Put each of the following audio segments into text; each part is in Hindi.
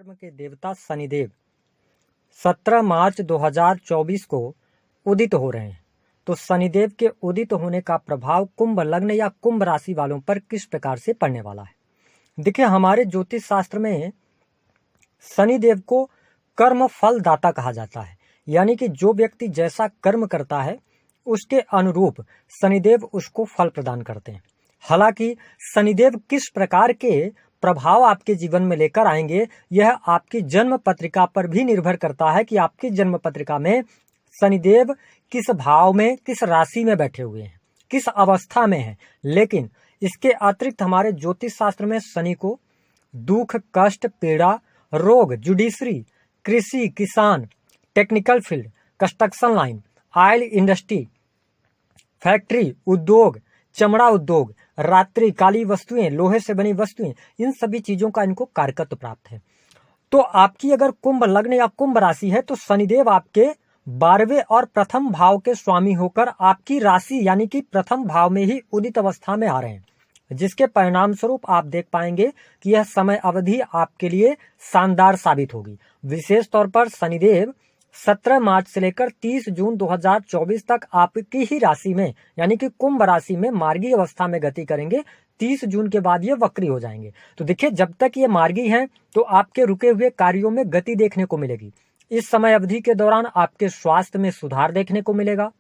कर्म के देवता शनिदेव 17 मार्च 2024 को उदित हो रहे हैं। तो शनिदेव के उदित होने का प्रभाव कुंभ लग्न या कुंभ राशि वालों पर किस प्रकार से पड़ने वाला है। देखिए, हमारे ज्योतिष शास्त्र में शनिदेव को कर्म फल दाता कहा जाता है, यानी कि जो व्यक्ति जैसा कर्म करता है उसके अनुरूप शनिदेव उसको फल प्रदान करते हैं। हालांकि शनिदेव किस प्रकार के प्रभाव आपके जीवन में लेकर आएंगे, यह आपकी जन्म पत्रिका पर भी निर्भर करता है कि आपकी जन्म पत्रिका में शनिदेव किस भाव में, किस राशि में बैठे हुए हैं, किस अवस्था में है। लेकिन इसके अतिरिक्त हमारे ज्योतिष शास्त्र में शनि को दुख, कष्ट, पीड़ा, रोग, जुडिशरी, कृषि, किसान, technical field, construction line, oil industry, factory, उद्योग, चमड़ा उद्योग, रात्रि काली वस्तुएं, लोहे से बनी वस्तुएं, इन सभी चीजों का इनको कारकत्व प्राप्त है। तो आपकी अगर कुंभ लग्न या कुंभ राशि है तो शनिदेव आपके 12वें और प्रथम भाव के स्वामी होकर आपकी राशि यानी कि प्रथम भाव में ही उदित अवस्था में आ रहे हैं, जिसके परिणाम स्वरूप आप देख पाएंगे कि यह समय अवधि आपके लिए शानदार साबित होगी। विशेष तौर पर शनिदेव 17 मार्च से लेकर 30 जून 2024 तक आपकी ही राशि में यानी कि कुंभ राशि में मार्गी अवस्था में गति करेंगे। 30 जून के बाद ये वक्री हो जाएंगे। तो देखिए, जब तक ये मार्गी हैं तो आपके रुके हुए कार्यों में गति देखने को मिलेगी। इस समय अवधि के दौरान आपके स्वास्थ्य में सुधार देखने को मिलेगा।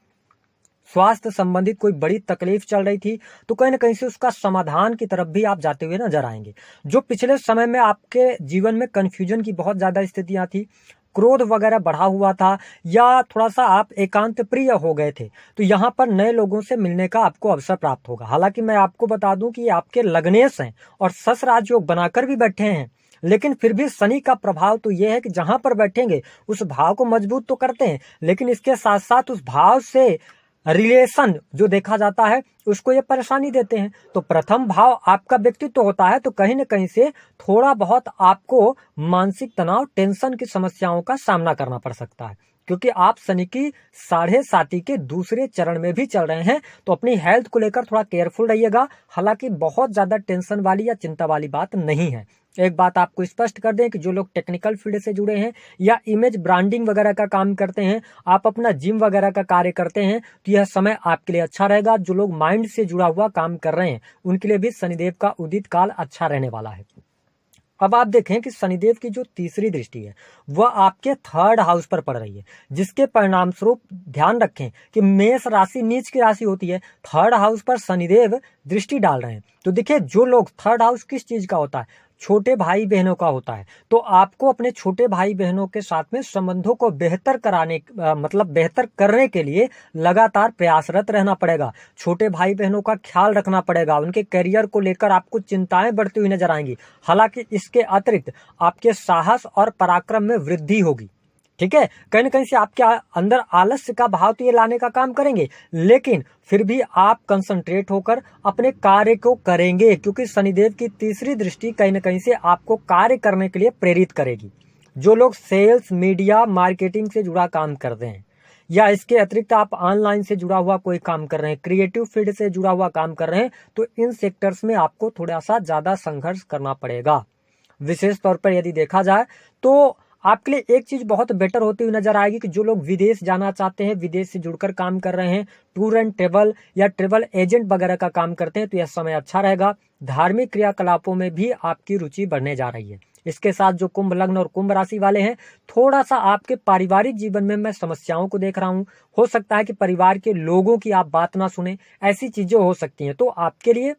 स्वास्थ्य संबंधित कोई बड़ी तकलीफ चल रही थी तो कहीं ना कहीं से उसका समाधान की तरफ भी आप जाते हुए नजर आएंगे। जो पिछले समय में आपके जीवन में कंफ्यूजन की बहुत ज्यादा स्थितियां थी, क्रोध वगैरह बढ़ा हुआ था या थोड़ा सा आप एकांत प्रिय हो गए थे, तो यहाँ पर नए लोगों से मिलने का आपको अवसर प्राप्त होगा। हालांकि मैं आपको बता दूं कि आपके लग्नेश हैं और सस राजयोग बनाकर भी बैठे हैं, लेकिन फिर भी शनि का प्रभाव तो यह है कि जहां पर बैठेंगे उस भाव को मजबूत तो करते हैं, लेकिन इसके साथ साथ उस भाव से रिलेशन जो देखा जाता है उसको ये परेशानी देते हैं। तो प्रथम भाव आपका व्यक्तित्व होता है, तो कहीं न कहीं से थोड़ा बहुत आपको मानसिक तनाव, टेंशन की समस्याओं का सामना करना पड़ सकता है, क्योंकि आप शनि की 7.5 के दूसरे चरण में भी चल रहे हैं। तो अपनी हेल्थ को लेकर थोड़ा केयरफुल रहिएगा। हालांकि बहुत ज्यादा टेंशन वाली या चिंता वाली बात नहीं है। एक बात आपको स्पष्ट कर दें कि जो लोग टेक्निकल फील्ड से जुड़े हैं या इमेज ब्रांडिंग वगैरह का काम करते हैं, आप अपना जिम वगैरह का कार्य करते हैं, तो यह समय आपके लिए अच्छा रहेगा। जो लोग माइंड से जुड़ा हुआ काम कर रहे हैं उनके लिए भी शनिदेव का उदित काल अच्छा रहने वाला है। अब आप देखें कि शनिदेव की जो तीसरी दृष्टि है वह आपके 3rd हाउस पर पड़ रही है, जिसके परिणाम स्वरूप ध्यान रखें कि मेष राशि नीच की राशि होती है। 3rd हाउस पर शनिदेव दृष्टि डाल रहे हैं। तो देखिए, जो लोग 3rd हाउस किस चीज का होता है, छोटे भाई बहनों का होता है। तो आपको अपने छोटे भाई बहनों के साथ में संबंधों को बेहतर बेहतर करने के लिए लगातार प्रयासरत रहना पड़ेगा। छोटे भाई बहनों का ख्याल रखना पड़ेगा। उनके करियर को लेकर आपको चिंताएं बढ़ती हुई नजर आएंगी। हालांकि इसके अतिरिक्त आपके साहस और पराक्रम में वृद्धि होगी। ठीक है, कहीं न कहीं से आपके अंदर आलस्य का भाव तो ये लाने का काम करेंगे, लेकिन फिर भी आप कंसंट्रेट होकर अपने कार्य को करेंगे, क्योंकि शनिदेव की तीसरी दृष्टि कहीं न कहीं से आपको कार्य करने के लिए प्रेरित करेगी। जो लोग सेल्स, मीडिया, मार्केटिंग से जुड़ा काम करते हैं या इसके अतिरिक्त आप ऑनलाइन से जुड़ा हुआ कोई काम कर रहे हैं, क्रिएटिव फील्ड से जुड़ा हुआ काम कर रहे हैं, तो इन सेक्टर्स में आपको थोड़ा सा ज्यादा संघर्ष करना पड़ेगा। विशेष तौर पर यदि देखा जाए तो आपके लिए एक चीज बहुत बेटर होती हुई नजर आएगी कि जो लोग विदेश जाना चाहते हैं, विदेश से जुड़कर काम कर रहे हैं, टूर एंड ट्रेवल या ट्रेवल एजेंट वगैरह का काम करते हैं, तो यह समय अच्छा रहेगा। धार्मिक क्रियाकलापों में भी आपकी रुचि बढ़ने जा रही है। इसके साथ जो कुंभ लग्न और कुंभ राशि वाले हैं, थोड़ा सा आपके पारिवारिक जीवन में मैं समस्याओं को देख रहा हूं। हो सकता है कि परिवार के लोगों की आप बात ना सुने, ऐसी चीजें हो सकती हैं। तो आपके लिए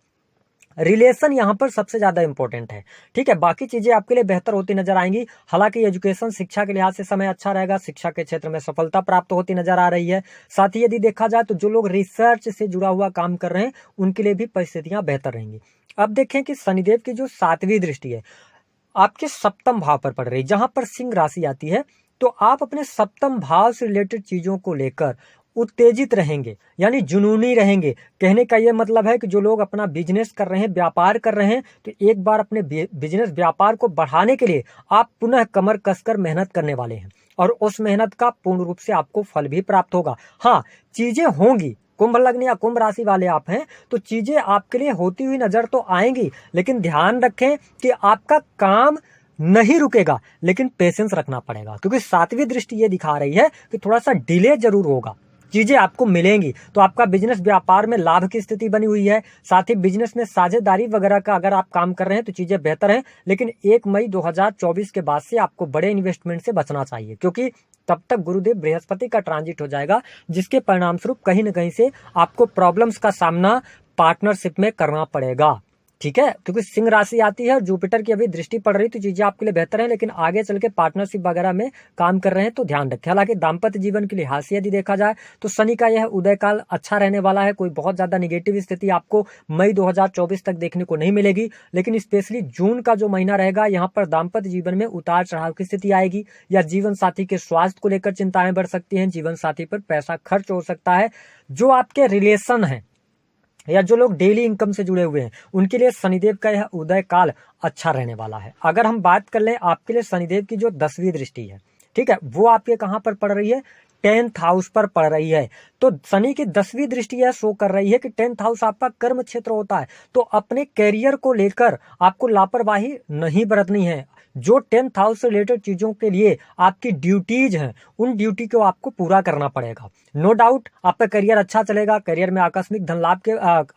रिलेशन यहाँ पर सबसे ज्यादा इंपॉर्टेंट है। ठीक है, बाकी चीजें आपके लिए बेहतर होती नजर आएंगी। हालांकि एजुकेशन, शिक्षा के लिहाज से समय अच्छा रहेगा। शिक्षा के क्षेत्र में सफलता प्राप्त होती नजर आ रही है। साथ ही यदि देखा जाए तो जो लोग रिसर्च से जुड़ा हुआ काम कर रहे हैं उनके लिए भी परिस्थितियां बेहतर रहेंगी। अब देखें कि शनिदेव की जो 7वीं दृष्टि है आपके 7म भाव पर पड़ रही है, जहां पर सिंह राशि आती है। तो आप अपने 7म भाव से रिलेटेड चीजों को लेकर उत्तेजित रहेंगे, यानी जुनूनी रहेंगे। कहने का यह मतलब है कि जो लोग अपना बिजनेस कर रहे हैं, व्यापार कर रहे हैं, तो एक बार अपने बिजनेस व्यापार को बढ़ाने के लिए आप पुनः कमर कसकर मेहनत करने वाले हैं और उस मेहनत का पूर्ण रूप से आपको फल भी प्राप्त होगा। हाँ, चीजें होंगी, कुंभ लग्न या कुंभ राशि वाले आप हैं तो चीजें आपके लिए होती हुई नजर तो आएंगी, लेकिन ध्यान रखें कि आपका काम नहीं रुकेगा, लेकिन पेशेंस रखना पड़ेगा, क्योंकि सातवीं दृष्टि ये दिखा रही है कि थोड़ा सा डिले जरूर होगा, चीजें आपको मिलेंगी। तो आपका बिजनेस व्यापार में लाभ की स्थिति बनी हुई है, साथ ही बिजनेस में साझेदारी वगैरह का अगर आप काम कर रहे हैं तो चीजें बेहतर हैं। लेकिन 1 मई 2024 के बाद से आपको बड़े इन्वेस्टमेंट से बचना चाहिए, क्योंकि तब तक गुरुदेव बृहस्पति का ट्रांजिट हो जाएगा, जिसके परिणाम स्वरूप कहीं ना कहीं से आपको प्रॉब्लम्स का सामना पार्टनरशिप में करना पड़ेगा। ठीक है, क्योंकि सिंह राशि आती है और जुपिटर की अभी दृष्टि पड़ रही, तो चीजें आपके लिए बेहतर है, लेकिन आगे चल के पार्टनरशिप वगैरह में काम कर रहे हैं तो ध्यान रखें। हालांकि दाम्पत्य जीवन के लिहाज से यदि देखा जाए तो शनि का यह उदय काल अच्छा रहने वाला है, कोई बहुत ज्यादा निगेटिव स्थिति आपको मई 2024 तक देखने को नहीं मिलेगी। लेकिन स्पेशली जून का जो महीना रहेगा, यहाँ पर दाम्पत्य जीवन में उतार चढ़ाव की स्थिति आएगी, या जीवन साथी के स्वास्थ्य को लेकर चिंताएं बढ़ सकती हैं, जीवन साथी पर पैसा खर्च हो सकता है। जो आपके रिलेशन है या जो लोग डेली इनकम से जुड़े हुए हैं, उनके लिए शनिदेव का यह उदय काल अच्छा रहने वाला है। अगर हम बात कर लें आपके लिए शनिदेव की जो 10वीं दृष्टि है, ठीक है, वो आपके कहां पर पड़ रही है? 10th हाउस पर पड़ रही है। तो शनि की 10वीं दृष्टि यह शो कर रही है कि 10th हाउस आपका कर्म क्षेत्र होता है, तो अपने कैरियर को लेकर आपको लापरवाही नहीं बरतनी है। जो 10th हाउस से रिलेटेड चीजों के लिए आपकी ड्यूटीज हैं, उन ड्यूटी को आपको पूरा करना पड़ेगा। नो डाउट आपका करियर अच्छा चलेगा, करियर में आकस्मिक धन लाभ के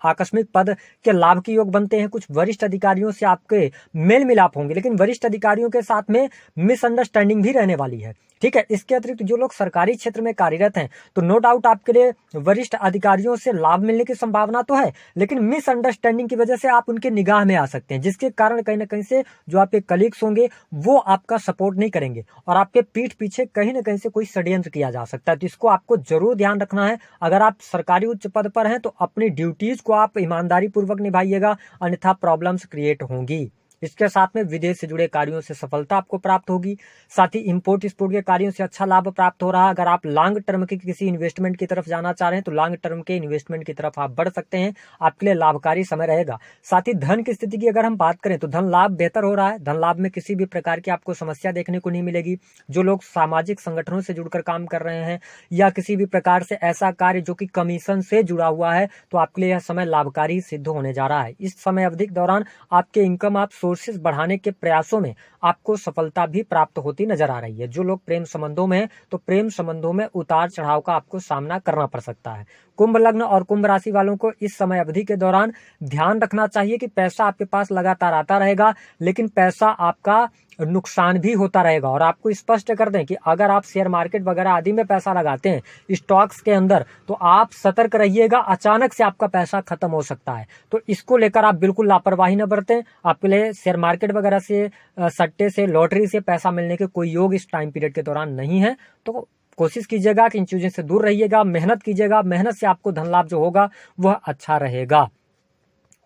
आकस्मिक पद के लाभ के योग बनते हैं, कुछ वरिष्ठ अधिकारियों से आपके मेल मिलाप होंगे, लेकिन वरिष्ठ अधिकारियों के साथ में मिसअंडरस्टैंडिंग भी रहने वाली है। ठीक है, इसके अतिरिक्त जो लोग सरकारी क्षेत्र में कार्यरत हैं, तो नो डाउट आपके लिए वरिष्ठ अधिकारियों से लाभ मिलने की संभावना तो है, लेकिन मिसअंडरस्टैंडिंग की वजह से आप उनके निगाह में आ सकते हैं, जिसके कारण कहीं ना कहीं से जो आपके कलीग्स होंगे वो आपका सपोर्ट नहीं करेंगे और आपके पीठ पीछे कहीं ना कहीं से कोई षड्यंत्र किया जा सकता है। तो इसको आपको जरूर ध्यान रखना है। अगर आप सरकारी उच्च पद पर हैं तो अपनी ड्यूटीज को आप ईमानदारी पूर्वक निभाइएगा, अन्यथा प्रॉब्लम्स क्रिएट होंगी। इसके साथ में विदेश से जुड़े कार्यों से सफलता आपको प्राप्त होगी, साथ ही इंपोर्ट एक्सपोर्ट के कार्यों से अच्छा लाभ प्राप्त हो रहा है। अगर आप लॉन्ग टर्म के किसी इन्वेस्टमेंट की तरफ जाना चाह रहे हैं तो लॉन्ग टर्म के इन्वेस्टमेंट की तरफ आप बढ़ सकते हैं, आपके लिए लाभकारी समय रहेगा। साथ ही धन की स्थिति की अगर हम बात करें तो धन लाभ बेहतर हो रहा है, धन लाभ में किसी भी प्रकार की आपको समस्या देखने को नहीं मिलेगी। जो लोग सामाजिक संगठनों से जुड़कर काम कर रहे हैं या किसी भी प्रकार से ऐसा कार्य जो कि कमीशन से जुड़ा हुआ है, तो आपके लिए यह समय लाभकारी सिद्ध होने जा रहा है। इस समय अवधि के दौरान आपके इनकम आप सोर्सेज बढ़ाने के प्रयासों में आपको सफलता भी प्राप्त होती नजर आ रही है। जो लोग प्रेम संबंधों में हैं तो प्रेम संबंधों में उतार चढ़ाव का आपको सामना करना पड़ सकता है। कुंभ लग्न और कुंभ राशि वालों को इस समय अवधि के दौरान ध्यान रखना चाहिए कि पैसा आपके पास लगातार आता रहेगा, लेकिन पैसा आपका नुकसान भी होता रहेगा। और आपको स्पष्ट कर दें कि अगर आप शेयर मार्केट वगैरह आदि में पैसा लगाते हैं स्टॉक्स के अंदर, तो आप सतर्क रहिएगा, अचानक से आपका पैसा खत्म हो सकता है। तो इसको लेकर आप बिल्कुल लापरवाही न बरतें। आपके लिए शेयर मार्केट वगैरह से, सट्टे से, लॉटरी से पैसा मिलने के कोई योग इस टाइम पीरियड के दौरान नहीं है। तो कोशिश कीजिएगा कि इन चीजों से दूर रहिएगा, मेहनत कीजिएगा, मेहनत से आपको धन लाभ जो होगा वह अच्छा रहेगा।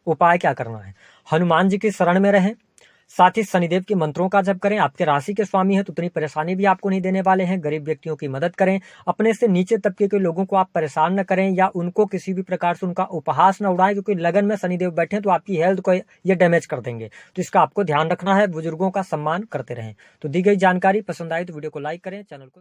उपाय क्या करना है? हनुमान जी की शरण में रहें, साथ ही शनिदेव के मंत्रों का जप करें। आपके राशि के स्वामी हैं तो उतनी परेशानी भी आपको नहीं देने वाले हैं। गरीब व्यक्तियों की मदद करें, अपने से नीचे तबके के लोगों को आप परेशान न करें या उनको किसी भी प्रकार से उनका उपहास न उड़ाएं, क्योंकि लगन में शनिदेव बैठे हैं तो आपकी हेल्थ को ये डैमेज कर देंगे। तो इसका आपको ध्यान रखना है। बुजुर्गों का सम्मान करते रहें। तो दी गई जानकारी पसंद आई तो वीडियो को लाइक करें, चैनल को